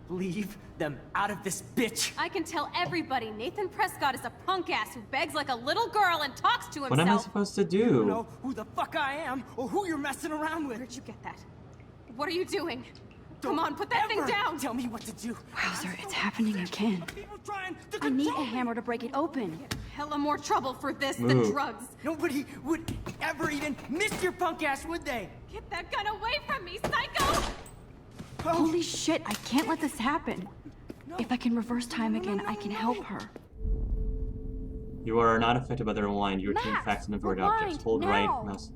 Leave them out of this, bitch! I can tell everybody Nathan Prescott is a punk ass who begs like a little girl and talks to himself. What am I supposed to do? You don't know who the fuck I am or who you're messing around with. Where'd you get that? What are you doing? Don't Come on, put that thing ever down! Tell me what to do. Wowzer, it's happening again. People trying to I need a control me. hammer to break it open. Hella more trouble for this than Move. drugs. Nobody would ever even miss your punk ass, would they? Get that gun away from me, psycho! Oh, Holy shit, I can't let this happen. If I can reverse time again, I can help her. You are not affected by the rewind. You retain Max, facts and avoid rewind, objects. Hold now. right mouse.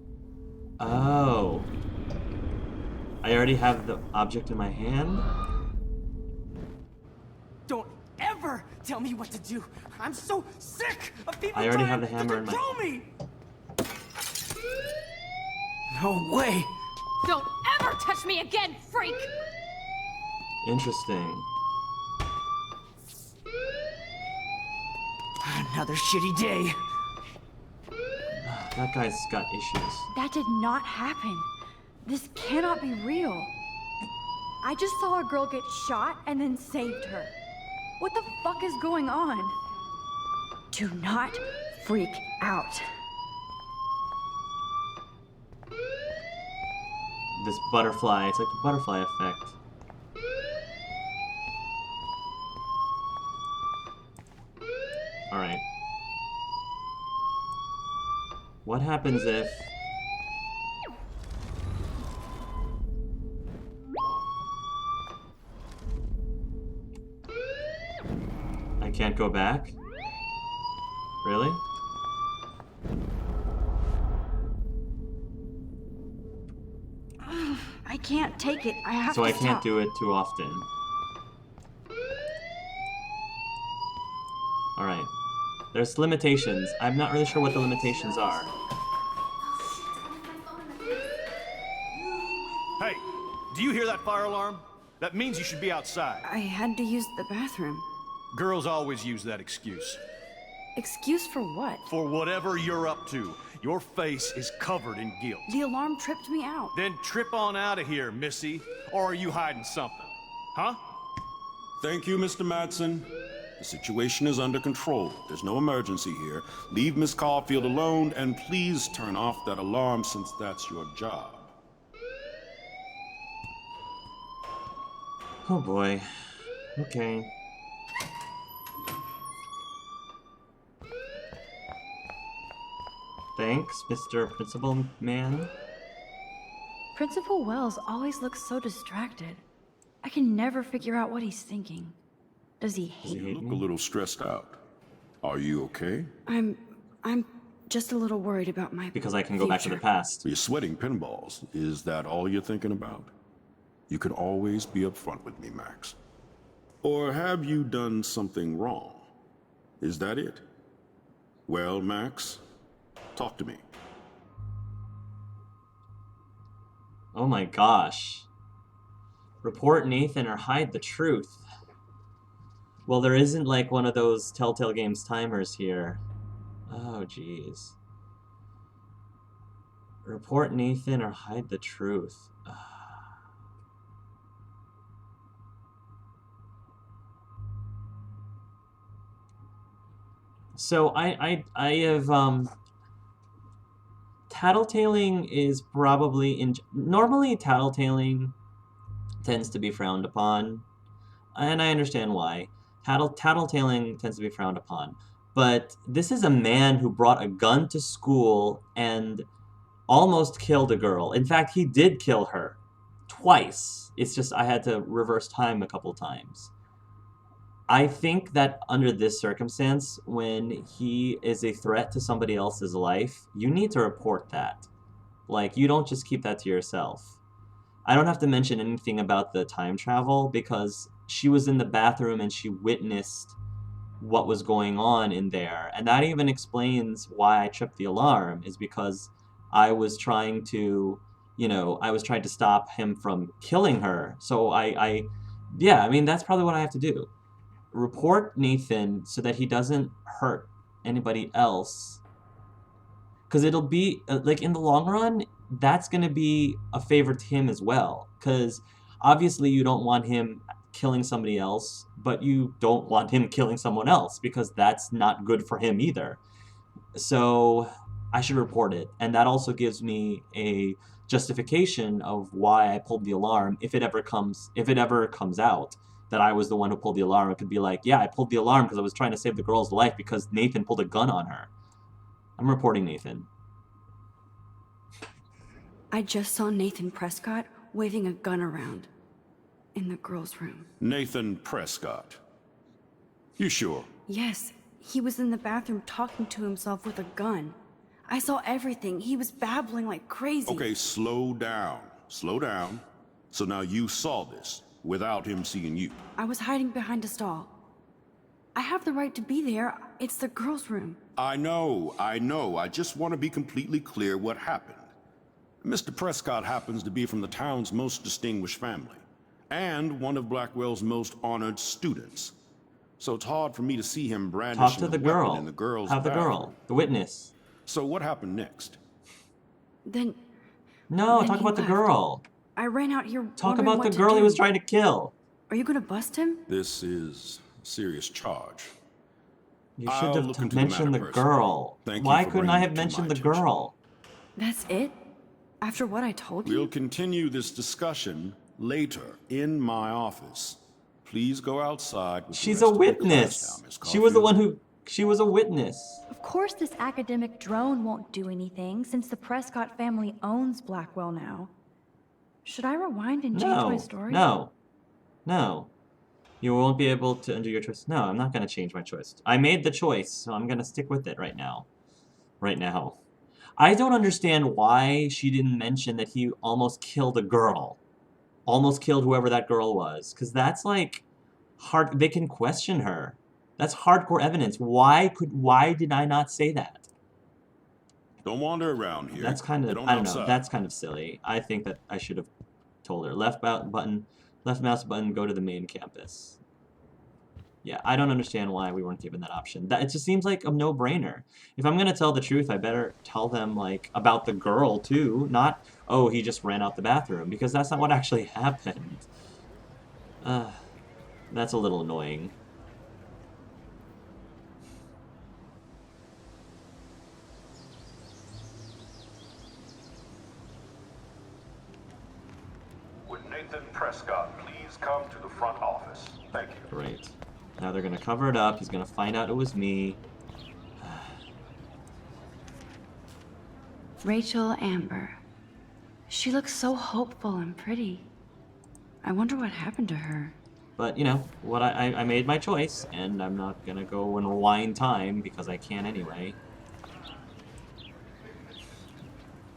Oh. I already have the object in my hand? don't ever tell me what to do. I'm so sick of people I already trying have the to hammer in my- control me. No way. Don't ever touch me again, freak! Interesting. Another shitty day. That guy's got issues. That did not happen. This cannot be real. I just saw a girl get shot and then saved her. What the fuck is going on? Do not freak out. This butterfly, it's like the butterfly effect. Alright. What happens if... I can't go back? Really? I can't take it. I have So to I can't stop. do it too often. Alright. There's limitations. I'm not really sure what the limitations are. Hey, do you hear that fire alarm? That means you should be outside. I had to use the bathroom. Girls always use that excuse. Excuse for what? For whatever you're up to, your face is covered in guilt. The alarm tripped me out. Then trip on out of here, Missy. Or are you hiding something? Huh? Thank you, Mr. Madsen. The situation is under control. There's no emergency here. Leave Miss Caulfield alone, and please turn off that alarm since that's your job. Oh boy. Okay. Thanks, Mr. Principal Man. Principal Wells always looks so distracted. I can never figure out what he's thinking. Does he hate You me? look a little stressed out. Are you okay? I'm just a little worried about my Because I can go back to the future. past. You're sweating pinballs. Is that all you're thinking about? You can always be upfront with me, Max. Or have you done something wrong? Is that it? Well, Max, talk to me. Oh my gosh. Report Nathan or hide the truth. Well, there isn't like one of those Telltale Games timers here. Oh, jeez. Report Nathan or hide the truth. So I have tattletaling is probably normally tattletaling tends to be frowned upon, and I understand why. Tattletaling tends to be frowned upon, but this is a man who brought a gun to school and almost killed a girl. In fact, he did kill her twice. It's just I had to reverse time a couple times. I think that under this circumstance, when he is a threat to somebody else's life, you need to report that. Like, you don't just keep that to yourself. I don't have to mention anything about the time travel because she was in the bathroom and she witnessed what was going on in there. And that even explains why I tripped the alarm, is because I was trying to, I was trying to stop him from killing her. So yeah, I mean, that's probably what I have to do. Report Nathan so that he doesn't hurt anybody else. Because it'll be, like, in the long run, that's going to be a favor to him as well. Because obviously you don't want him killing somebody else, but you don't want him killing someone else because that's not good for him either. So I should report it. And that also gives me a justification of why I pulled the alarm if it ever comes out that I was the one who pulled the alarm. It could be like, yeah, I pulled the alarm because I was trying to save the girl's life because Nathan pulled a gun on her. I'm reporting Nathan. I just saw Nathan Prescott waving a gun around in the girls' room. Nathan Prescott. You sure? Yes, he was in the bathroom talking to himself with a gun. I saw everything. He was babbling like crazy. Okay, slow down. Slow down. So now you saw this without him seeing you. I was hiding behind a stall. I have the right to be there. It's the girls' room. I know. I just want to be completely clear what happened. Mr. Prescott happens to be from the town's most distinguished family, and one of Blackwell's most honored students. So it's hard for me to see him brandishing Talk to the a girl. weapon in the girl's Have the bathroom. girl, the witness. So what happened next? Then No, talk he about the left. girl. I ran out here Talk wondering about what the to girl he do. was trying to kill. Are you gonna bust him? This is a serious charge. You I'll should look have into mentioned the the matter personally. girl. Thank you Why for couldn't I bringing have it to mentioned my the attention. girl? That's it? After what I told you? We'll continue this discussion later in my office. Please go outside with the She's rest a of your class witness. now, Miss She was the Caulfield. one who... She was a witness. Of course this academic drone won't do anything since the Prescott family owns Blackwell now. Should I rewind and change my story? No. You won't be able to undo your choice. No, I'm not going to change my choice. I made the choice, so I'm going to stick with it right now. I don't understand why she didn't mention that he almost killed a girl. Almost killed whoever that girl was. Because that's like... hard. They can question her. That's hardcore evidence. Why did I not say that? Don't wander around here. That's kind of, Get on I don't know, outside. that's kind of silly. I think that I should have told her. Left mouse button, go to the main campus. Yeah, I don't understand why we weren't given that option. It just seems like a no-brainer. If I'm gonna tell the truth, I better tell them, like, about the girl, too. Not, oh, he just ran out the bathroom, because that's not what actually happened. That's a little annoying. Would Nathan Prescott please come to the front office? Thank you. Great. Now they're gonna cover it up. He's gonna find out it was me. Rachel Amber. She looks so hopeful and pretty. I wonder what happened to her. But, you know, what I made my choice, and I'm not gonna go and rewind time, because I can anyway.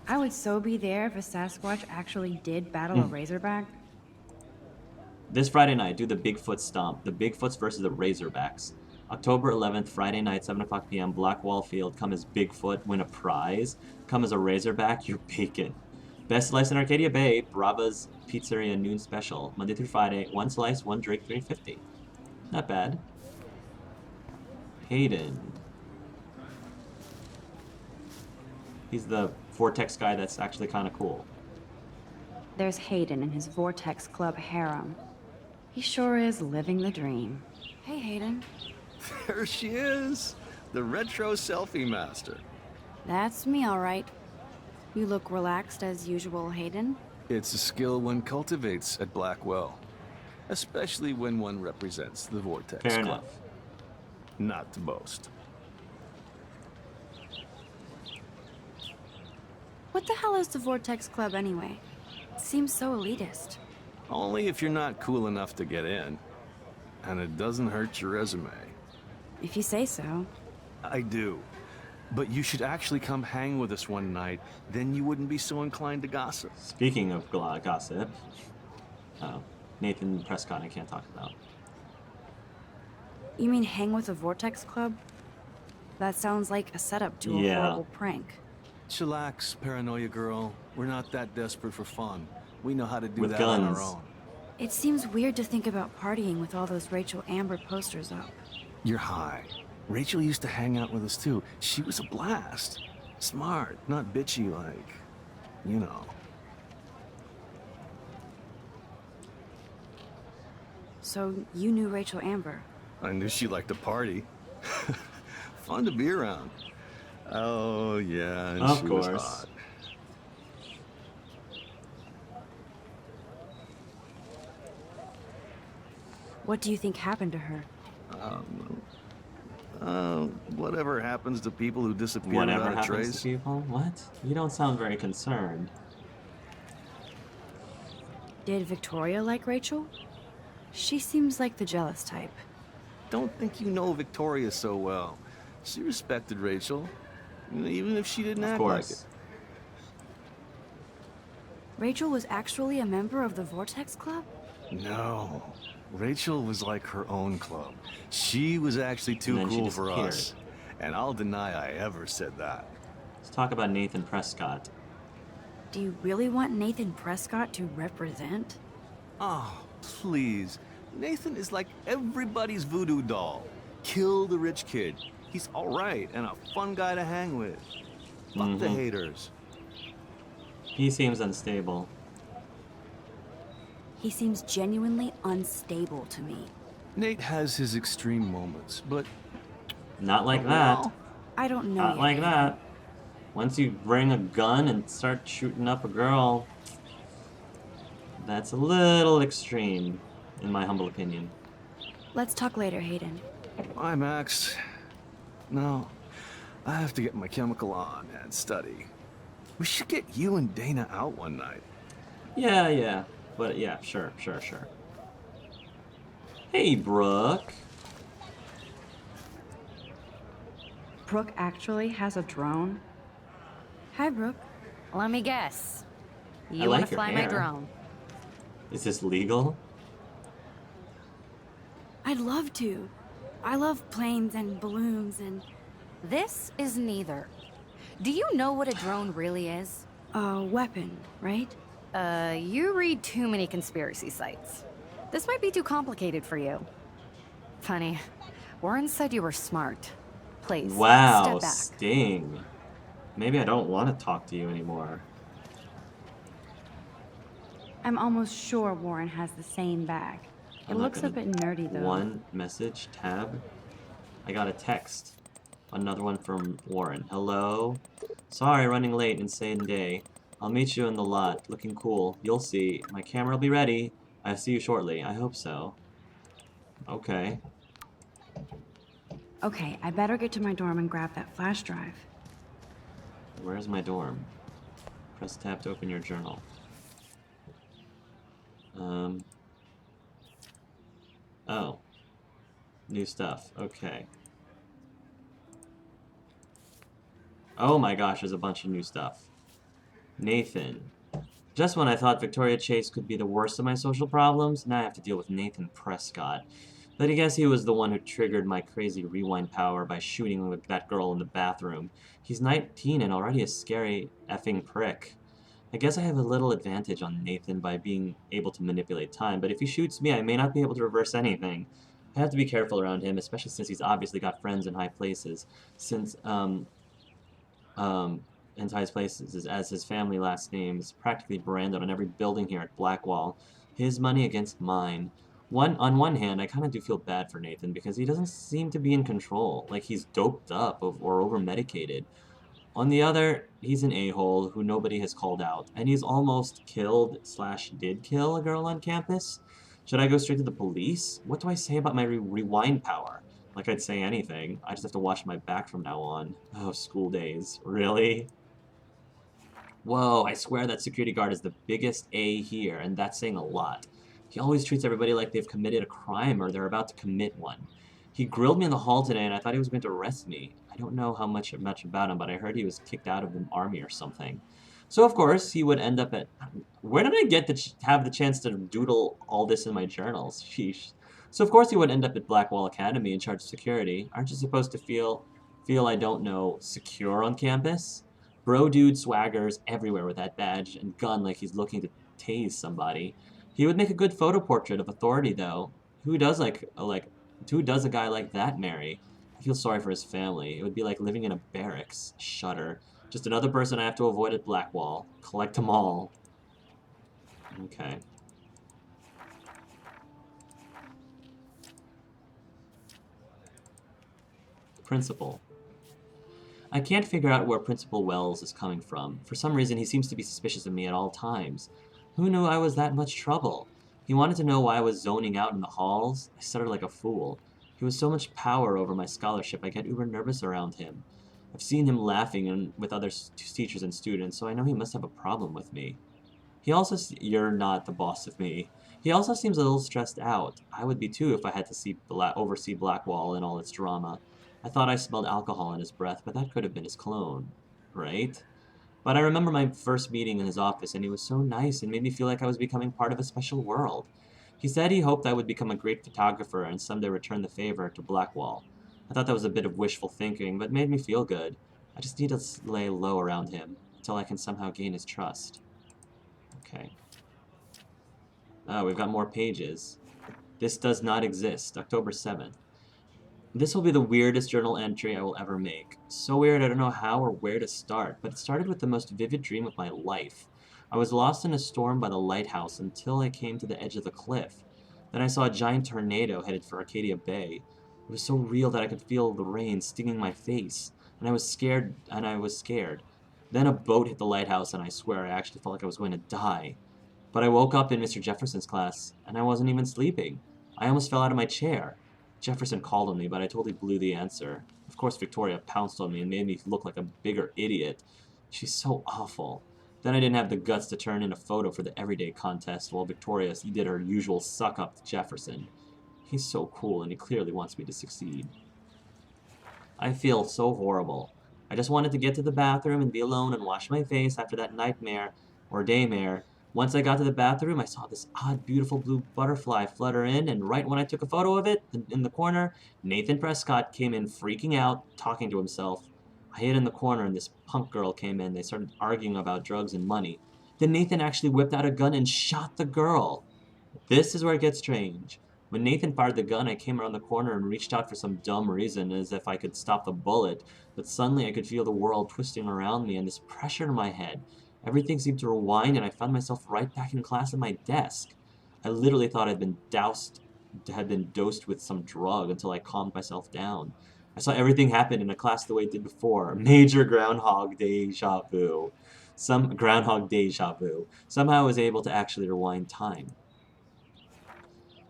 I would so be there if a Sasquatch actually did battle a Razorback. This Friday night, do the Bigfoot Stomp. The Bigfoots versus the Razorbacks. October 11th, Friday night, 7 o'clock p.m., Blackwall Field. Come as Bigfoot, win a prize. Come as a Razorback, you're bacon. Best slice in Arcadia Bay, Brava's Pizzeria noon special. Monday through Friday, 1 slice, 1 drink, $3.50. Not bad. Hayden. He's the Vortex guy that's actually kind of cool. There's Hayden and his Vortex Club harem. He sure is living the dream. Hey, Hayden. There she is, the retro selfie master. That's me, all right. You look relaxed as usual, Hayden. It's a skill one cultivates at Blackwell, especially when one represents the Vortex Fair Club. enough. Not to boast. What the hell is the Vortex Club anyway? It seems so elitist. Only if you're not cool enough to get in. And it doesn't hurt your resume. If you say so. I do. But you should actually come hang with us one night, then you wouldn't be so inclined to gossip. Speaking of gossip, Nathan Prescott I can't talk about. You mean hang with the Vortex Club? That sounds like a setup to a Yeah. horrible prank. Chillax, paranoia girl. We're not that desperate for fun. We know how to do With that on guns. our own. It seems weird to think about partying with all those Rachel Amber posters up. You're high. Rachel used to hang out with us too. She was a blast. Smart, not bitchy like, you know. So you knew Rachel Amber. I knew she liked to party. Fun to be around. Oh, yeah, and Of she was course. hot. What do you think happened to her? Whatever happens to people who disappear Whatever without a happens trace. to people? What? You don't sound very concerned. Did Victoria like Rachel? She seems like the jealous type. Don't think you know Victoria so well. She respected Rachel, even if she didn't Of act like it. course. Rachel was actually a member of the Vortex Club? No. Rachel was like her own club. She was actually too And then she cool for disappeared. us. And I'll deny I ever said that. Let's talk about Nathan Prescott. Do you really want Nathan Prescott to represent? Oh, please. Nathan is like everybody's voodoo doll. Kill the rich kid. He's alright and a fun guy to hang with. Fuck the haters. He seems unstable. He seems genuinely unstable to me. Nate has his extreme moments, but Not like that. overall, I don't know Not yet. like that. Once you bring a gun and start shooting up a girl, that's a little extreme, in my humble opinion. Let's talk later, Hayden. Bye, Max. No, I have to get my chemical on and study. We should get you and Dana out one night. Yeah. But yeah, sure. Hey, Brooke. Brooke actually has a drone? Hi, Brooke. Let me guess. I You like want to your fly my hair. drone? Is this legal? I'd love to. I love planes and balloons and... This is neither. Do you know what a drone really is? a weapon, right? You read too many conspiracy sites. This might be too complicated for you. Funny. Warren said you were smart. Please, Wow, step back. Sting. Maybe I don't want to talk to you anymore. I'm almost sure Warren has the same bag. It I'm not looks a gonna- bit nerdy though. One message, tab. I got a text. Another one from Warren. Hello? Sorry, running late, insane day. I'll meet you in the lot. Looking cool. You'll see. My camera will be ready. I'll see you shortly. I hope so. Okay. Okay, I better get to my dorm and grab that flash drive. Where's my dorm? Press tab to open your journal. Oh. New stuff. Okay. Oh my gosh, there's a bunch of new stuff. Nathan. Just when I thought Victoria Chase could be the worst of my social problems, now I have to deal with Nathan Prescott. But I guess he was the one who triggered my crazy rewind power by shooting with that girl in the bathroom. He's 19 and already a scary effing prick. I guess I have a little advantage on Nathan by being able to manipulate time, but if he shoots me, I may not be able to reverse anything. I have to be careful around him, especially since he's obviously got friends in high places. Since, in high places, as his family last name is practically branded on every building here at Blackwall. His money against mine. On one hand, I kind of do feel bad for Nathan because he doesn't seem to be in control, like he's doped up or over-medicated. On the other, he's an a-hole who nobody has called out, and he's almost killed/did kill a girl on campus. Should I go straight to the police? What do I say about my rewind power? Like I'd say anything. I just have to watch my back from now on. Oh, school days. Really? Whoa, I swear that security guard is the biggest A here, and that's saying a lot. He always treats everybody like they've committed a crime or they're about to commit one. He grilled me in the hall today, and I thought he was going to arrest me. I don't know how much about him, but I heard he was kicked out of the army or something. So, of course, he would end up at... Where did I get to have the chance to doodle all this in my journals? Sheesh. So, of course, he would end up at Blackwall Academy in charge of security. Aren't you supposed to feel I don't know, secure on campus? Bro dude swaggers everywhere with that badge and gun like he's looking to tase somebody. He would make a good photo portrait of authority, though. Who does a guy like that marry? I feel sorry for his family. It would be like living in a barracks. Shudder. Just another person I have to avoid at Blackwall. Collect them all. Okay. Principal. I can't figure out where Principal Wells is coming from. For some reason, he seems to be suspicious of me at all times. Who knew I was that much trouble? He wanted to know why I was zoning out in the halls. I stuttered like a fool. He was so much power over my scholarship, I get uber nervous around him. I've seen him laughing with other teachers and students, so I know he must have a problem with me. He also you're not the boss of me. He also seems a little stressed out. I would be too if I had to oversee Blackwall and all its drama. I thought I smelled alcohol in his breath, but that could have been his cologne, right? But I remember my first meeting in his office, and he was so nice and made me feel like I was becoming part of a special world. He said he hoped I would become a great photographer and someday return the favor to Blackwall. I thought that was a bit of wishful thinking, but it made me feel good. I just need to lay low around him until I can somehow gain his trust. Okay. Oh, we've got more pages. This does not exist. October 7th. This will be the weirdest journal entry I will ever make. So weird I don't know how or where to start, but it started with the most vivid dream of my life. I was lost in a storm by the lighthouse until I came to the edge of the cliff. Then I saw a giant tornado headed for Arcadia Bay. It was so real that I could feel the rain stinging my face, and I was scared. Then a boat hit the lighthouse, and I swear I actually felt like I was going to die. But I woke up in Mr. Jefferson's class, and I wasn't even sleeping. I almost fell out of my chair. Jefferson called on me, but I totally blew the answer. Of course, Victoria pounced on me and made me look like a bigger idiot. She's so awful. Then I didn't have the guts to turn in a photo for the everyday contest, while Victoria did her usual suck-up to Jefferson. He's so cool, and he clearly wants me to succeed. I feel so horrible. I just wanted to get to the bathroom and be alone and wash my face after that nightmare, or daymare. Once I got to the bathroom, I saw this odd, beautiful blue butterfly flutter in, and right when I took a photo of it, in the corner, Nathan Prescott came in freaking out, talking to himself. I hid in the corner, and this punk girl came in. They started arguing about drugs and money. Then Nathan actually whipped out a gun and shot the girl. This is where it gets strange. When Nathan fired the gun, I came around the corner and reached out for some dumb reason, as if I could stop the bullet, but suddenly I could feel the world twisting around me and this pressure in my head. Everything seemed to rewind, and I found myself right back in class at my desk. I literally thought I'd been dosed with some drug until I calmed myself down. I saw everything happen in a class the way it did before. Major Groundhog deja vu. Groundhog deja vu. Somehow I was able to actually rewind time.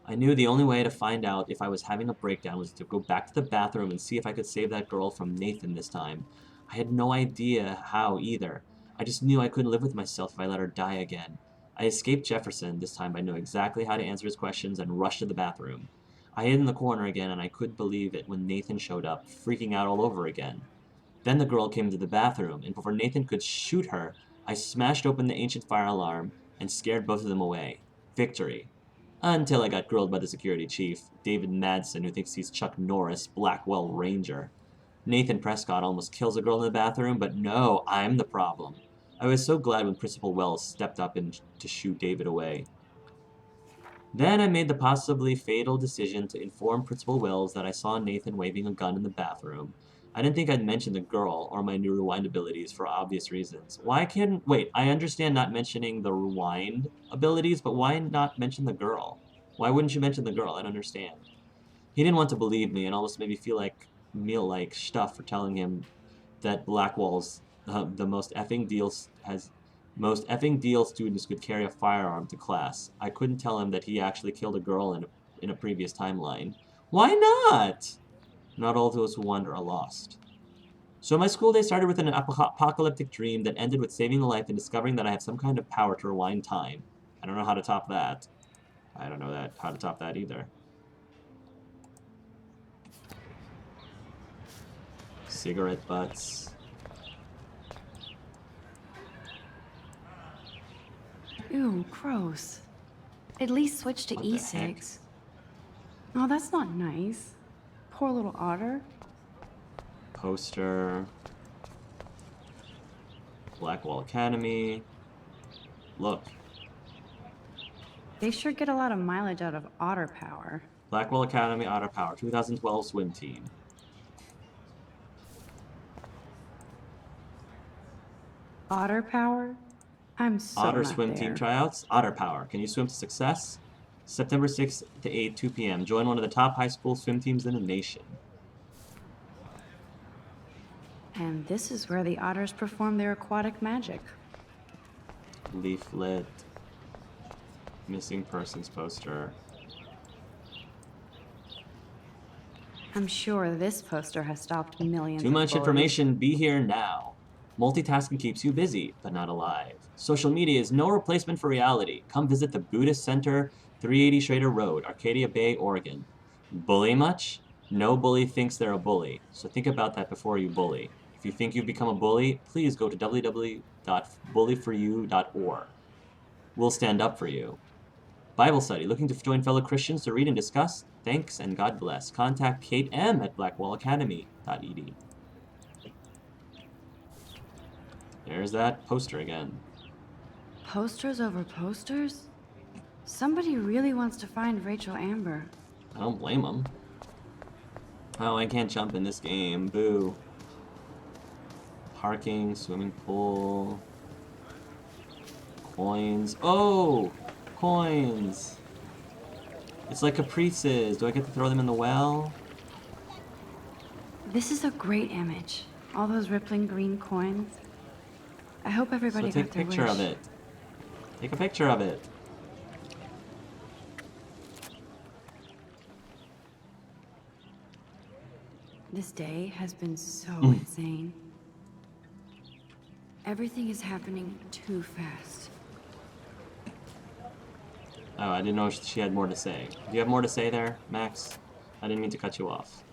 I knew the only way to find out if I was having a breakdown was to go back to the bathroom and see if I could save that girl from Nathan this time. I had no idea how either. I just knew I couldn't live with myself if I let her die again. I escaped Jefferson this time by knowing exactly how to answer his questions and rushed to the bathroom. I hid in the corner again, and I couldn't believe it when Nathan showed up, freaking out all over again. Then the girl came into the bathroom, and before Nathan could shoot her, I smashed open the ancient fire alarm and scared both of them away. Victory. Until I got grilled by the security chief, David Madsen, who thinks he's Chuck Norris, Blackwell Ranger. Nathan Prescott almost kills a girl in the bathroom, but no, I'm the problem. I was so glad when Principal Wells stepped up to shoo David away. Then I made the possibly fatal decision to inform Principal Wells that I saw Nathan waving a gun in the bathroom. I didn't think I'd mention the girl or my new rewind abilities for obvious reasons. Wait, I understand not mentioning the rewind abilities, but why not mention the girl? Why wouldn't you mention the girl? I don't understand. He didn't want to believe me and almost made me feel like meal-like stuff for telling him that Blackwall's the most effing deal students could carry a firearm to class. I couldn't tell him that he actually killed a girl in a previous timeline. Why not? Not all those who wander are lost. So my school day started with an apocalyptic dream that ended with saving a life and discovering that I have some kind of power to rewind time. I don't know how to top that. I don't know how to top that either. Cigarette butts. Ew, gross. At least switch to What the heck? E6. Oh, that's not nice. Poor little otter. Poster. Blackwall Academy. Look. They sure get a lot of mileage out of otter power. Blackwall Academy Otter Power 2012 swim team. Otter power? I'm so Otter not swim there. team tryouts. Otter Power. Can you swim to success? September 6th to 8, 2 p.m. Join one of the top high school swim teams in the nation. And this is where the otters perform their aquatic magic. Leaflet. Missing persons poster. I'm sure this poster has stopped millions Too of much bullies. information, be here now. Multitasking keeps you busy, but not alive. Social media is no replacement for reality. Come visit the Buddhist Center, 380 Schrader Road, Arcadia Bay, Oregon. Bully much? No bully thinks they're a bully, so think about that before you bully. If you think you've become a bully, please go to www.bullyforyou.org. We'll stand up for you. Bible study. Looking to join fellow Christians to read and discuss? Thanks and God bless. Contact Kate M. at blackwallacademy.ed. There's that poster again. Posters over posters? Somebody really wants to find Rachel Amber. I don't blame them. Oh, I can't jump in this game. Boo. Parking, swimming pool. Coins. Oh! Coins! It's like caprices. Do I get to throw them in the well? This is a great image. All those rippling green coins. I hope everybody So take got a their picture wish. of it. Take a picture of it. This day has been so Mm. insane. Everything is happening too fast. Oh, I didn't know she had more to say. Do you have more to say there, Max? I didn't mean to cut you off.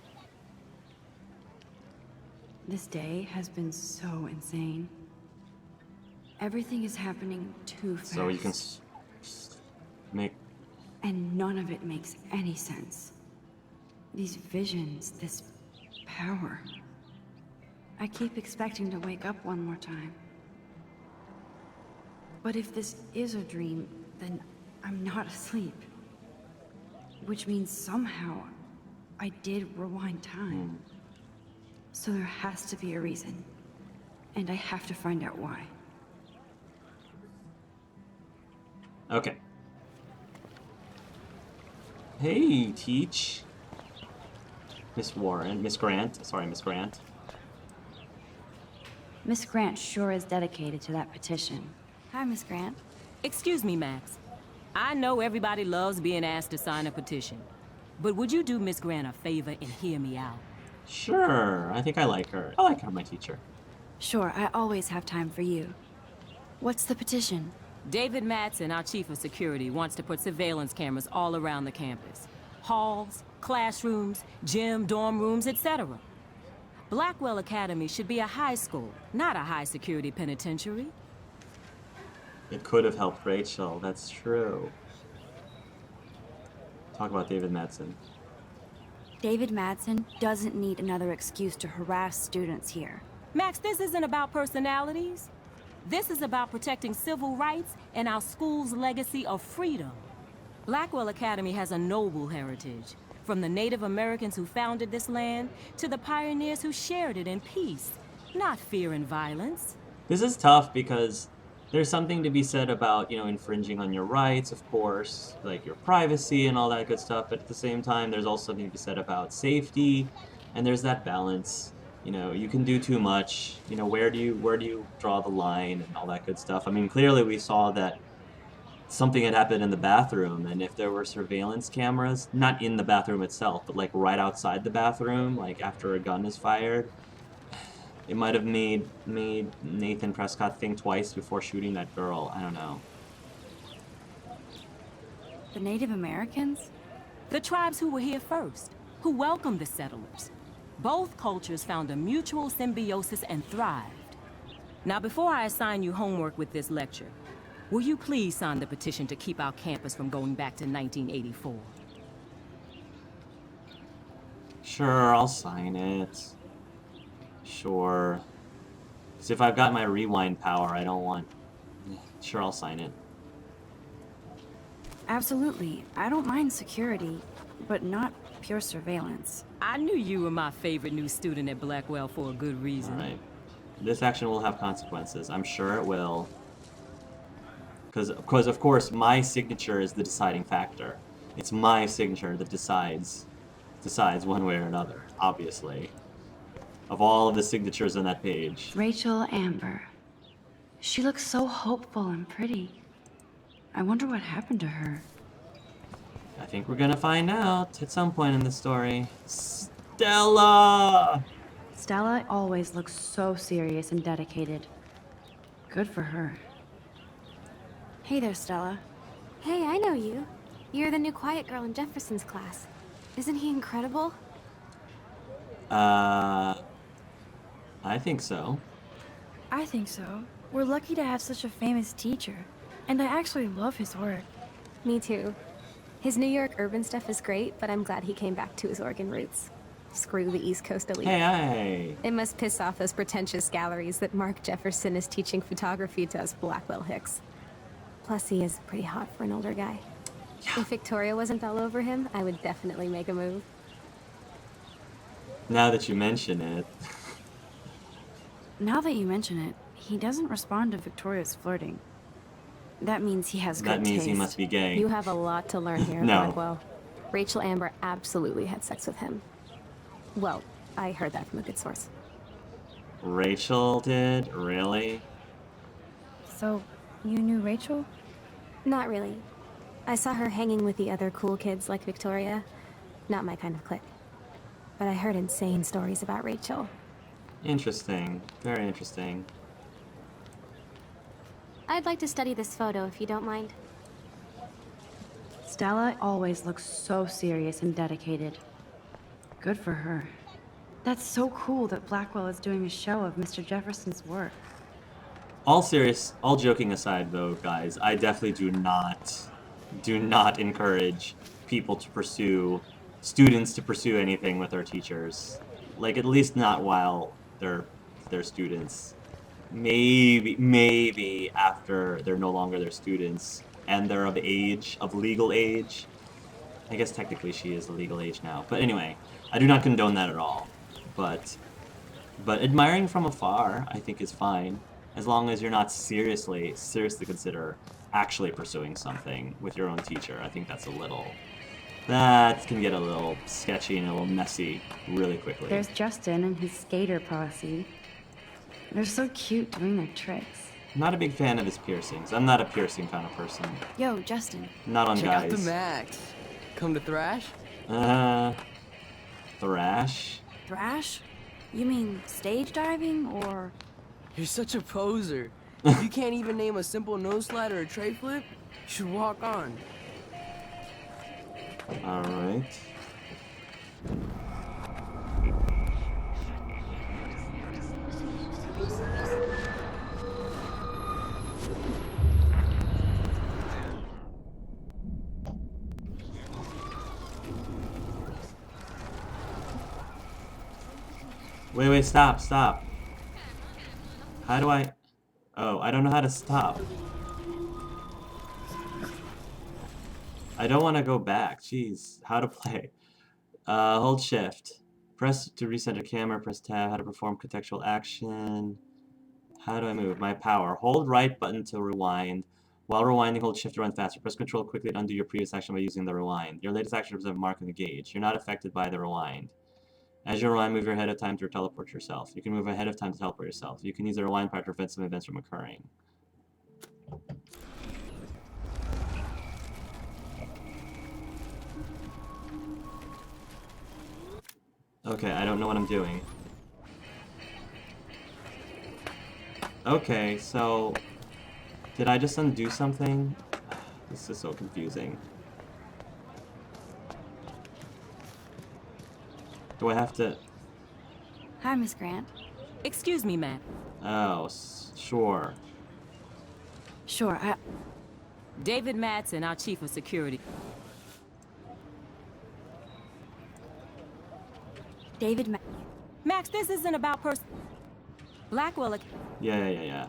This day has been so insane. Everything is happening too fast. So you can make... And none of it makes any sense. These visions, this power. I keep expecting to wake up one more time. But if this is a dream, then I'm not asleep. Which means somehow I did rewind time. So there has to be a reason. And I have to find out why. Okay. Hey, Teach. Miss Warren. Miss Grant. Sorry, Miss Grant. Miss Grant sure is dedicated to that petition. Hi, Miss Grant. Excuse me, Max. I know everybody loves being asked to sign a petition, but would you do Miss Grant a favor and hear me out? Sure. I think I like her. I like her, my teacher. Sure, I always have time for you. What's the petition? David Madsen, our chief of security, wants to put surveillance cameras all around the campus. Halls, classrooms, gym, dorm rooms, etc. Blackwell Academy should be a high school, not a high-security penitentiary. It could have helped Rachel. That's true. Talk about David Madsen. David Madsen doesn't need another excuse to harass students here. Max, this isn't about personalities. This is about protecting civil rights and our school's legacy of freedom. Blackwell Academy has a noble heritage, from the Native Americans who founded this land to the pioneers who shared it in peace, not fear and violence. This is tough because there's something to be said about, you know, infringing on your rights, of course, like your privacy and all that good stuff, but at the same time, there's also something to be said about safety, and there's that balance. You know, you can do too much. You know, where do you draw the line and all that good stuff? I mean, clearly we saw that something had happened in the bathroom, and if there were surveillance cameras, not in the bathroom itself, but like right outside the bathroom, like after a gun is fired, it might have made Nathan Prescott think twice before shooting that girl. I don't know. The Native Americans? The tribes who were here first, who welcomed the settlers. Both cultures found a mutual symbiosis and thrived. Now, before I assign you homework with this lecture, will you please sign the petition to keep our campus from going back to 1984? Sure, I'll sign it. Sure. Because if I've got my rewind power, I don't want... Sure, I'll sign it. Absolutely. I don't mind security, but not pure surveillance. I knew you were my favorite new student at Blackwell for a good reason. Alright. This action will have consequences. I'm sure it will. Because of course, my signature is the deciding factor. It's my signature that decides one way or another, obviously. of all of the signatures on that page. Rachel Amber. She looks so hopeful and pretty. I wonder what happened to her. I think we're gonna find out at some point in the story. Stella! Stella always looks so serious and dedicated. Good for her. Hey there, Stella. Hey, I know you. You're the new quiet girl in Jefferson's class. Isn't he incredible? I think so. I think so. We're lucky to have such a famous teacher. And I actually love his work. Me too. His New York urban stuff is great, but I'm glad he came back to his Oregon roots. Screw the East Coast elite. Hey! It must piss off those pretentious galleries that Mark Jefferson is teaching photography to us Blackwell Hicks. Plus, he is pretty hot for an older guy. Yeah. If Victoria wasn't all over him, I would definitely make a move. Now that you mention it. Now that you mention it, he doesn't respond to Victoria's flirting. That means he has good taste. That means he must be gay. You have a lot to learn here, No. Blackwell. Rachel Amber absolutely had sex with him. Well, I heard that from a good source. Rachel did? Really? So, you knew Rachel? Not really. I saw her hanging with the other cool kids like Victoria. Not my kind of clique. But I heard insane stories about Rachel. Interesting. Very interesting. I'd like to study this photo if you don't mind. Stella always looks so serious and dedicated. Good for her. That's so cool that Blackwell is doing a show of Mr. Jefferson's work. All joking aside though, guys, I definitely do not encourage people to pursue, students to pursue anything with their teachers. Like, at least not while they're students. Maybe after they're no longer their students and they're of age, of legal age. I guess technically she is the legal age now. But anyway, I do not condone that at all. But admiring from afar, I think, is fine. As long as you're not seriously consider actually pursuing something with your own teacher. I think that can get a little sketchy and a little messy really quickly. There's Justin and his skater posse. They're so cute doing their tricks. I'm not a big fan of his piercings. I'm not a piercing kind of person. Yo, Justin. Not on Check guys. out the Max. Come to Thrash? Thrash? Thrash? You mean stage diving or... You're such a poser. If you can't even name a simple nose slide or a tray flip, you should walk on. Alright. Wait, stop. How do I... Oh, I don't know how to stop. I don't want to go back. Jeez, how to play. Hold shift. Press to recenter camera, press tab, how to perform contextual action. How do I move? My power. Hold right button to rewind. While rewinding, hold shift to run faster. Press control quickly to undo your previous action by using the rewind. Your latest action represents a mark on the gauge. You're not affected by the rewind. As you rewind, move your ahead of time to teleport yourself. You can move ahead of time to teleport yourself. You can use the rewind part to prevent some events from occurring. Okay, I don't know what I'm doing. Okay, so... Did I just undo something? This is so confusing. Do I have to... Hi, Miss Grant. Excuse me, ma'am. Oh, sure. Sure, David Madsen, our chief of security. David Max, this isn't about Blackwell... Yeah.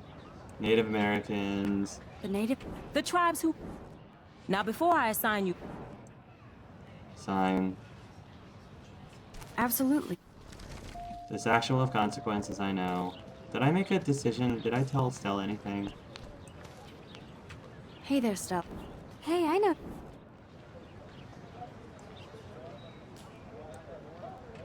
Native Americans. The tribes who... Now, before I assign you... Sign. Absolutely. This action will have consequences, I know. Did I make a decision? Did I tell Stella anything? Hey there, Stella. Hey, I know.